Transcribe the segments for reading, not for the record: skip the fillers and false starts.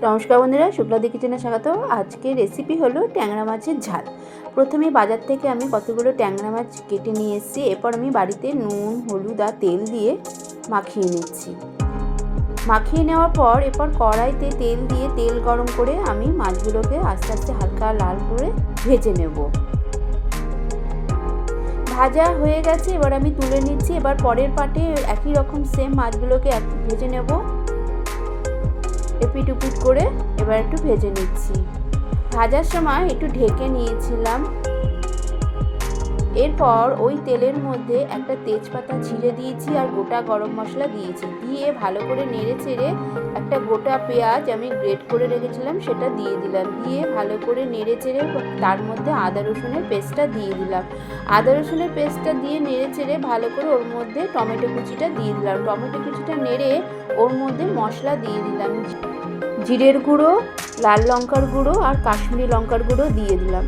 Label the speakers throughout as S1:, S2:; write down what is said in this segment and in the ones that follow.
S1: নমস্কার বন্ধুরা, শুক্লাদি কিচেনে স্বাগত। আজকে রেসিপি হলো ট্যাংরা মাছের ঝাল। প্রথমে বাজার থেকে আমি কতগুলো ট্যাংরা মাছ কেটে নিয়ে এসেছি। এরপর আমি বাড়িতে নুন, হলুদ আর তেল দিয়ে মাখিয়ে নিচ্ছি। মাখিয়ে নেওয়ার পর এরপর কড়াইতে তেল দিয়ে তেল গরম করে আমি মাছগুলোকে আস্তে আস্তে হালকা লাল করে ভেজে নেব। ভাজা হয়ে গেছে, এবার আমি তুলে নিচ্ছি। এবার পরের পাটে একই রকম সেম মাছগুলোকে ভেজে নেব। এপিট উপিট করে এবার একটু ভেজে নিচ্ছি। ভাজার সময় একটু ঢেকে নিয়েছিলাম। এরপর ওই তেলের মধ্যে একটা তেজপাতা ছিঁড়ে দিয়েছি আর গোটা গরম মশলা দিয়েছি। দিয়ে ভালো করে নেড়ে চেড়ে একটা গোটা পেঁয়াজ আমি গ্রেট করে রেখেছিলাম সেটা দিয়ে দিলাম। দিয়ে ভালো করে নেড়ে চেড়ে তার মধ্যে আদা রসুনের পেস্টটা দিয়ে দিলাম। আদা রসুনের পেস্টটা দিয়ে নেড়ে চেড়ে ভালো করে ওর মধ্যে টমেটো কুচিটা দিয়ে দিলাম। টমেটো কুচিটা নেড়ে ওর মধ্যে মশলা দিয়ে দিলাম। জিরের গুঁড়ো, লাল লঙ্কার গুঁড়ো আর কাশ্মীরি লঙ্কার গুঁড়ো দিয়ে দিলাম।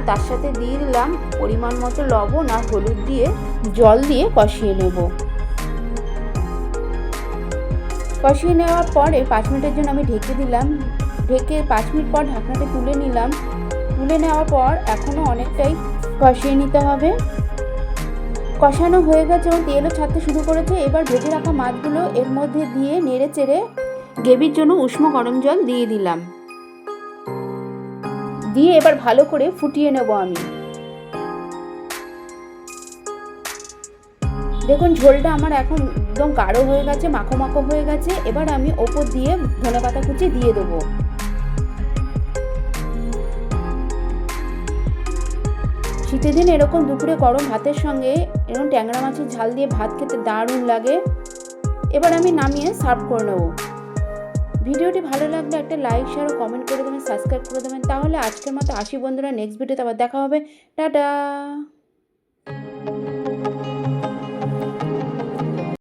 S1: তার সাথে দিয়ে দিলাম পরিমাণ মতো লবণ আর হলুদ দিয়ে জল দিয়ে কষিয়ে নেব। কষিয়ে নেওয়ার পরে 5 মিনিটের জন্য আমি ঢেকে দিলাম। ঢেকে 5 মিনিট পর ঢাকনাটা তুলে নিলাম। তুলে নেওয়ার পর এখনও অনেকটাই কষিয়ে নিতে হবে। কষানো হয়ে গেছে এবং তেলও ছাড়তে শুরু করেছে। এবার ভেজে রাখা মাছগুলো এর মধ্যে দিয়ে নেড়ে চেড়ে গ্রেভির জন্য উষ্ণ গরম জল দিয়ে দিলাম। দিয়ে এবার ভালো করে ফুটিয়ে নেব আমি। দেখুন ঝোলটা আমার এখন একদম গাঢ় হয়ে গেছে, মাখো মাখো হয়ে গেছে। এবার আমি ওপর দিয়ে ধনেপাতা কুচি দিয়ে দেবো। শীতের দিন এরকম দুপুরে গরম ভাতের সঙ্গে এরকম ট্যাংরা মাছের ঝাল দিয়ে ভাত খেতে দারুণ লাগে। এবার আমি নামিয়ে সার্ভ করে নেব। ভিডিওটি ভালো লাগলে একটা লাইক, শেয়ার ও কমেন্ট করে দেবেন, সাবস্ক্রাইব করে দেবেন। তাহলে আজকের মতো আসি বন্ধুরা, নেক্সট ভিডিওতে আবার দেখা হবে। টাটা।